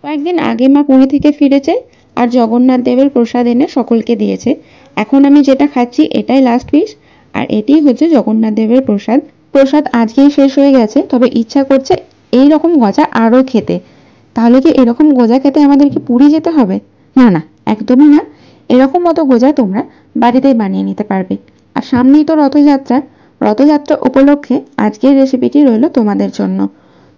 কয়েকদিন আগে মা পুরী থেকে ফিরেছে আর জগন্নাথ দেবের প্রসাদ এনে সকলকে দিয়েছে। এখন আমি যেটা খাচ্ছি এটাই লাস্ট পিস, আর এটাই হচ্ছে জগন্নাথ দেবের প্রসাদ। প্রসাদ আজকেই শেষ হয়ে গেছে, তবে ইচ্ছা করছে এই রকম গজা আরও খেতে। তাহলে কি এরকম গজা খেতে আমাদেরকে পুরী যেতে হবে? না না, একদমই না। এরকম মতো গজা তোমরা বাড়িতেই বানিয়ে নিতে পারবে। আর সামনেই তো রথযাত্রা, রথযাত্রা উপলক্ষে আজকের রেসিপিটি রইল তোমাদের জন্য।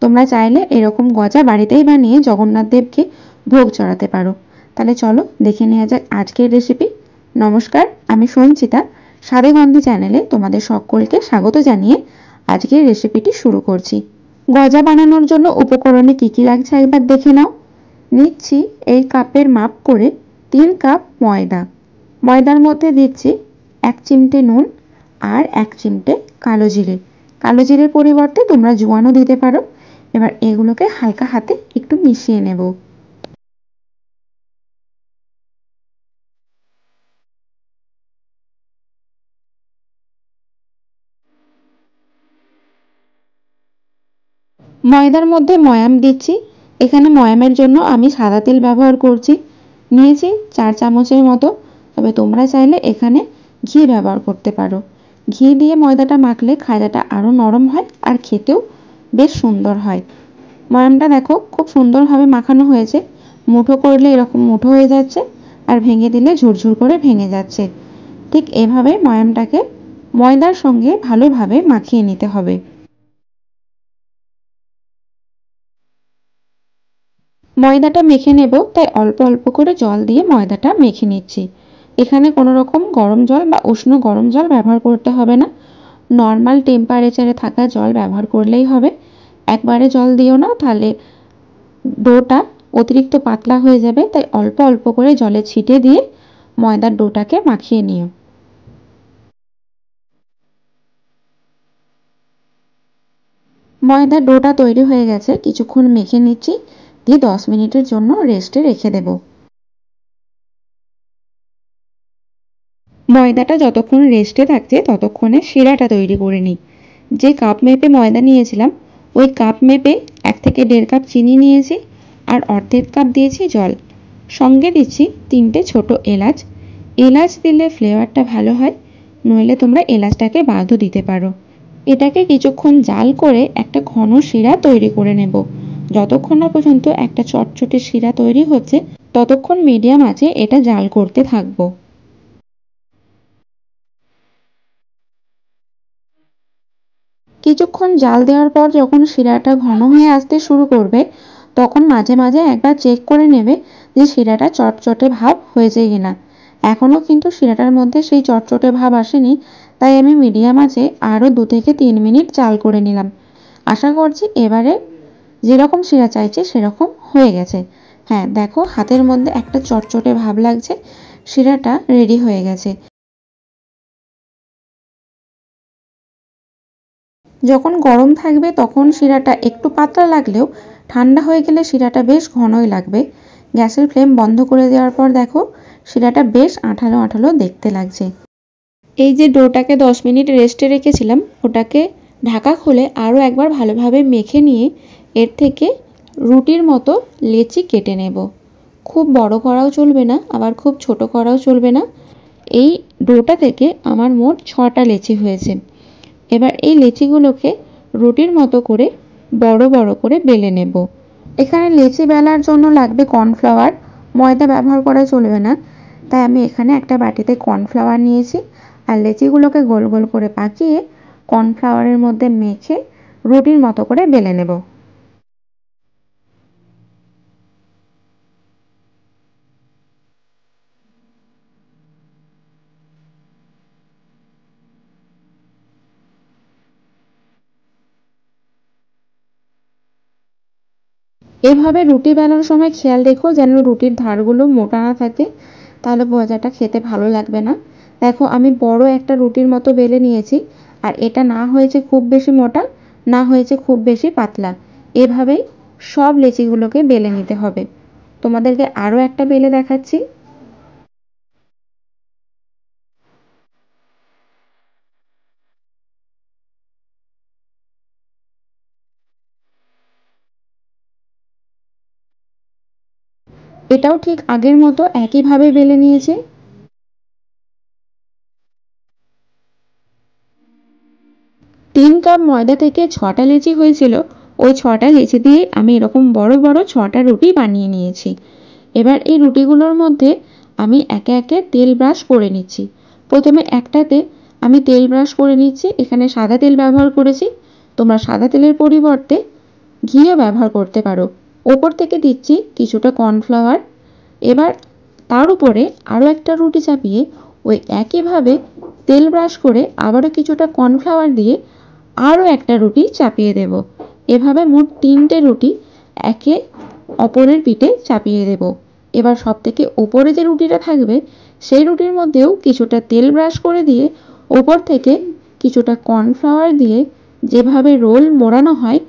তোমরা চাইলে এরকম গজা বাড়িতেই বানিয়ে জগন্নাথ দেবকে ভোগ চড়াতে পারো। তাহলে চলো দেখে নেওয়া যাক আজকের রেসিপি। নমস্কার, আমি সঞ্চিতা। স্বাদে গন্ধে চ্যানেলে তোমাদের সকলকে স্বাগত জানিয়ে আজকের রেসিপিটি শুরু করছি। গজা বানানোর জন্য উপকরণে কি কি লাগছে একবার দেখে নাও। নিচ্ছি এই কাপের মাপ করে 3 কাপ ময়দা। ময়দার মধ্যে দিচ্ছি 1 চিমটে নুন আর 1 চিমটে কালো জিরে। কালো জিরের পরিবর্তে তোমরা জোয়ানও দিতে পারো। এবার এগুলোকে হালকা হাতে একটু মিশিয়ে নেব। ময়দার মধ্যে ময়াম দিচ্ছি। এখানে ময়ামের জন্য আমি সাদা তেল ব্যবহার করছি। নিয়েছি 4 চামচের মতো, তবে তোমরা চাইলে এখানে ঘি ব্যবহার করতে পারো। ঘি দিয়ে ময়দাটা মাখলে খাজাটা আরও নরম হয় আর খেতেও বেশ সুন্দর হয়। ময়ামটা দেখো খুব সুন্দরভাবে মাখানো হয়েছে। মুঠো করলে এরকম মুঠো হয়ে যাচ্ছে, আর ভেঙে দিলে ঝুরঝুর করে ভেঙে যাচ্ছে। ঠিক এভাবে ময়ামটাকে ময়দার সঙ্গে ভালোভাবে মাখিয়ে নিতে হবে। ময়দাটা মেখে নেব, তাই অল্প অল্প করে জল দিয়ে ময়দাটা মেখে নিচ্ছি। এখানে কোনো রকম গরম জল বা উষ্ণ গরম জল ব্যবহার করতে হবে না। নর্মাল টেম্পারেচারে থাকা জল ব্যবহার করলেই হবে। একবারে জল দিও না, তাহলে ডোটা অতিরিক্ত পাতলা হয়ে যাবে। তাই অল্প অল্প করে জলে ছিটে দিয়ে ময়দার ডোটাকে মাখিয়ে নিও। ময়দার ডোটা তৈরি হয়ে গেছে, কিছুক্ষণ মেখে নিচ্ছি, দিয়ে 10 মিনিটের জন্য রেস্টে রেখে দেব। ময়দাটা যতক্ষণ রেস্টে থাকছে ততক্ষণে শিরাটা তৈরি করে নিই। যে কাপ মেপে ময়দা নিয়েছিলাম ওই কাপ মেপে 1 থেকে 1.5 কাপ চিনি নিয়েছি, আর অর্ধেক কাপ দিয়েছি জল। সঙ্গে দিচ্ছি 3টে ছোট এলাচ। এলাচ দিলে ফ্লেভারটা ভালো হয়, নইলে তোমরা এলাচটাকে বাদও দিতে পারো। এটাকে কিছুক্ষণ জাল করে একটা ঘন শিরা তৈরি করে নেব। যতক্ষণ না পর্যন্ত একটা চটচটে শিরা তৈরি হচ্ছে ততক্ষণ মিডিয়াম আঁচে এটা জাল করতে থাকবো। কিছুক্ষণ জাল দেওয়ার পর যখন শিরাটা ঘন হয়ে আসতে শুরু করবে তখন মাঝে মাঝে একবার চেক করে নেবে যে শিরাটা চটচটে ভাব হয়েছে কিনা। এখনো কিন্তু শিরাটার মধ্যে সেই চটচটে ভাব আসেনি, তাই আমি মিডিয়াম আঁচে আরও 2 থেকে 3 মিনিট জাল করে নিলাম। আশা করছি এবারে যেরকম শিরা চাইছে সেরকম হয়ে গেছে। হ্যাঁ দেখো, হাতের মধ্যে একটা চটচটে ভাব লাগছে। শিরাটা রেডি হয়ে গেছে। যখন গরম থাকবে তখন শিরাটা একটু পাতলা লাগলেও ঠান্ডা হয়ে গেলে শিরাটা বেশ ঘনই লাগবে। গ্যাসের ফ্লেম বন্ধ করে দেওয়ার পর দেখো শিরাটা বেশ আঠালো আঠালো দেখতে লাগছে। এই যে ডোটাকে 10 মিনিট রেস্টে রেখেছিলাম ওটাকে ঢাকা খুলে আরও একবার ভালোভাবে মেখে নিয়ে এর থেকে রুটির মতো লেচি কেটে নেব। খুব বড় করাও চলবে না, আবার খুব ছোট করাও চলবে না। এই ডোটা থেকে আমার মোট 6টা লেচি হয়েছে। এবার এই লেচিগুলোকে রুটির মতো করে বড় বড় করে বেলে নেব। এখানে লেচি বেলার জন্য লাগবে কর্নফ্লাওয়ার, ময়দা ব্যবহার করা চলবে না। তাই আমি এখানে একটা বাটিতে কর্নফ্লাওয়ার নিয়েছি, আর লেচিগুলোকে গোল গোল করে পাকিয়ে কর্নফ্লাওয়ারের মধ্যে মেখে রুটির মতো করে বেলে নেব। এভাবে রুটি বেলার সময় খেয়াল রেখো যেন রুটির ধারগুলো মোটা না থাকে, তাহলে ভাজাটা খেতে ভালো লাগবে না। দেখো আমি বড় একটা রুটির মতো বেলে নিয়েছি, আর এটা না হয়েছে খুব বেশি মোটা, না হয়েছে খুব বেশি পাতলা। এভাবেই সব লেচিগুলোকে বেলে নিতে হবে। তোমাদেরকে আরও একটা বেলে দেখাচ্ছি। এটাও ঠিক আগের মতো একইভাবে বেলে নিয়েছি। 3 কাপ ময়দা থেকে 6টা লেচি হয়েছিল, ওই 6টা লেচি দিয়ে আমি এরকম বড় বড় 6টা রুটি বানিয়ে নিয়েছি। এবার এই রুটিগুলোর মধ্যে আমি একে একে তেল ব্রাশ করে নিচ্ছি। প্রথমে একটাতে আমি তেল ব্রাশ করে নিচ্ছি, এখানে সাদা তেল ব্যবহার করেছি। তোমরা সাদা তেলের পরিবর্তে ঘিও ব্যবহার করতে পারো। ওপর থেকে দিচ্ছি কিছুটা কর্নফ্লাওয়ার। এবার তার উপরে আরও একটা রুটি চাপিয়ে ওই একইভাবে তেল ব্রাশ করে আবারও কিছুটা কর্নফ্লাওয়ার দিয়ে আরও একটা রুটি চাপিয়ে দেব। এভাবে মোট 3টে রুটি একে অপরের পিঠে চাপিয়ে দেব। এবার সব থেকে ওপরে যে রুটিটা থাকবে সেই রুটির মধ্যেও কিছুটা তেল ব্রাশ করে দিয়ে ওপর থেকে কিছুটা কর্নফ্লাওয়ার দিয়ে যেভাবে রোল মোড়ানো হয়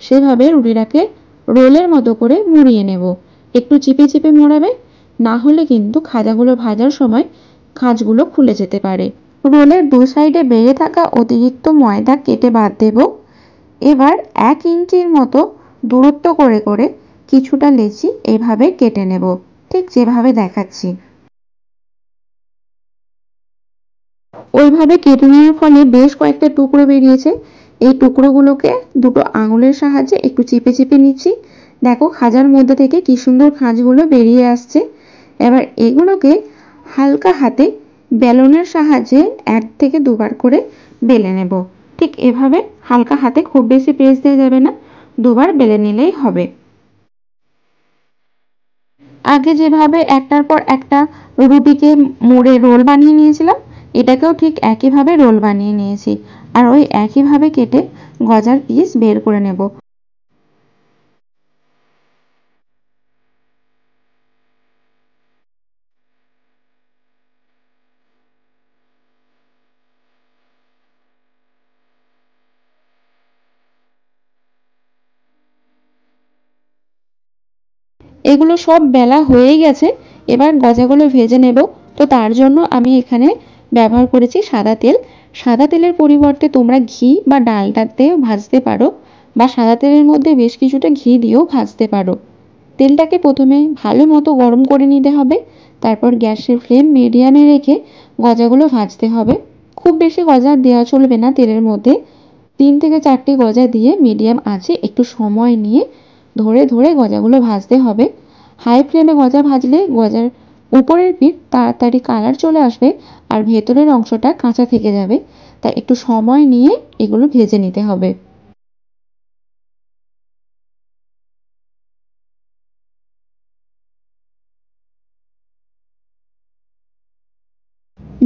সেভাবে রুটিটাকে রোলের মতো করে মুড়িয়ে নেব। একটু চিপে চিপে মোড়াবে, না হলে কিন্তু খাজাগুলো ভাজার সময় খাঁজগুলো খুলে যেতে পারে। রোলের দু সাইডে বেড়ে থাকা অতিরিক্ত ময়দা কেটে বাদ দেব। এবার 1 ইঞ্চির মতো দূরত্ব করে করে কিছুটা লেচি এভাবে কেটে নেব, ঠিক যেভাবে দেখাচ্ছি। ওইভাবে কেটে নেওয়ার ফলে বেশ কয়েকটা টুকরো বেরিয়েছে। এই টুকরোগুলোকে দুটো আঙুলের সাহায্যে একটু চিপে চিপে নিচ্ছি। দেখো খাজার মধ্যে থেকে কি সুন্দর খাঁজগুলো বেরিয়ে আসছে। এবার এগুলোকে হালকা হাতে বেলনের সাহায্যে 1 থেকে 2বার করে বেলে নেব। ঠিক এভাবে হালকা হাতে, খুব বেশি প্রেস দেওয়া যাবে না, 2বার বেলে নিলেই হবে। আগে যেভাবে একটার পর একটা রুটিকে মুড়ে রোল বানিয়ে নিয়েছিলাম, এটাকেও ঠিক একইভাবে রোল বানিয়ে নিয়েছি। আর ওই একইভাবে কেটে গজার পিস বের করে নেব। এগুলো সব বেলা হয়েই গেছে। এবার গজাগুলো ভেজে নেব। তো তার জন্য আমি এখানে ব্যবহার করেছি সাদা তেল। সাদা তেলের পরিবর্তে তোমরা ঘি বা ডালডাতেও ভাজতে পারো, বা সাদা তেলের মধ্যে বেশ কিছুটা ঘি দিয়েও ভাজতে পারো। তেলটাকে প্রথমে ভালো মতো গরম করে নিতে হবে, তারপর গ্যাসের ফ্লেম মিডিয়ামে রেখে গজাগুলো ভাজতে হবে। খুব বেশি গজা দেওয়া চলবে না তেলের মধ্যে। 3 থেকে 4টে গজা দিয়ে মিডিয়াম আঁচে একটু সময় নিয়ে ধরে ধরে গজাগুলো ভাজতে হবে। হাই ফ্লেমে গজা ভাজলে গজার উপরের পিঠ তাড়াতাড়ি কালার চলে আসবে আর ভেতরের অংশটা কাঁচা থেকে যাবে। তাই একটু সময় নিয়ে এগুলো ভেজে নিতে হবে।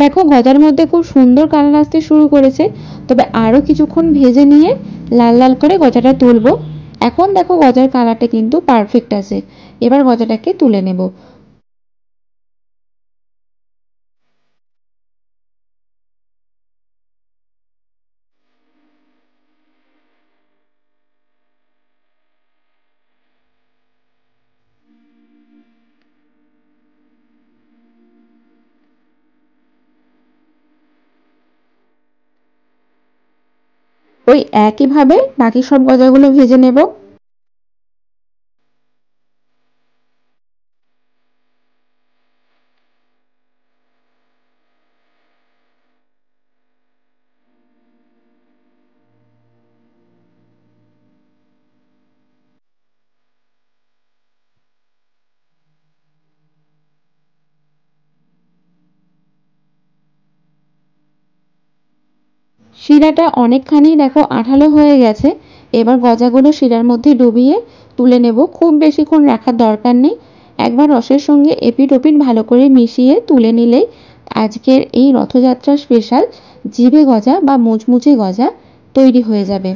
দেখো গজার মধ্যে খুব সুন্দর কালার আসতে শুরু করেছে। তবে আরও কিছুক্ষণ ভেজে নিয়ে লাল লাল করে গজাটা তুলবো। এখন দেখো গজার কালারটা কিন্তু পারফেক্ট আছে। এবার গজাটাকে তুলে নেব। ওই একইভাবে বাকি সব গজাগুলো ভেজে নেব। শিরাটা অনেকখানি দেখো আঠালো হয়ে গেছে। এবার গজাগুলো শিরার মধ্যে ডুবিয়ে তুলে নেব। খুব বেশিক্ষণ রাখার দরকার নেই। একবার রসের সঙ্গে এপিঠ ওপিঠ ভালো করে মিশিয়ে তুলে নিলেই আজকের এই রথযাত্রা স্পেশাল জিভে গজা বা মুচমুচে গজা তৈরি হয়ে যাবে।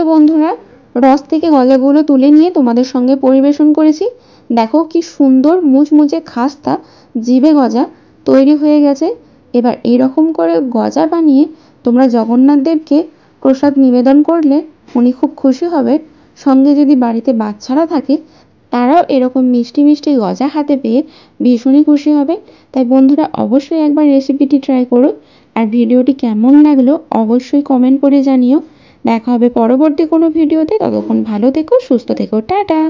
বন্ধুরা, রস থেকে গজাগুলো তুলে নিয়ে তোমাদের সঙ্গে পরিবেশন করেছি। দেখো কি সুন্দর মুচমুচে খাস্তা জিভে গজা তৈরি হয়ে গেছে। এবার এরকম করে গজা বানিয়ে তোমরা জগন্নাথ দেবকে প্রসাদ নিবেদন করলে উনি খুব খুশি হবে। সঙ্গে যদি বাড়িতে বাচ্চারা থাকে তারাও এরকম মিষ্টি মিষ্টি গজা হাতে পেয়ে ভীষণই খুশি হবে। তাই বন্ধুরা অবশ্যই একবার রেসিপিটি ট্রাই করো। আর ভিডিওটি কেমন লাগলো অবশ্যই কমেন্ট করে জানিও। দেখা হবে পরবর্তী কোনো ভিডিওতে। ততক্ষণ ভালো থেকো, সুস্থ থেকো, টাটা।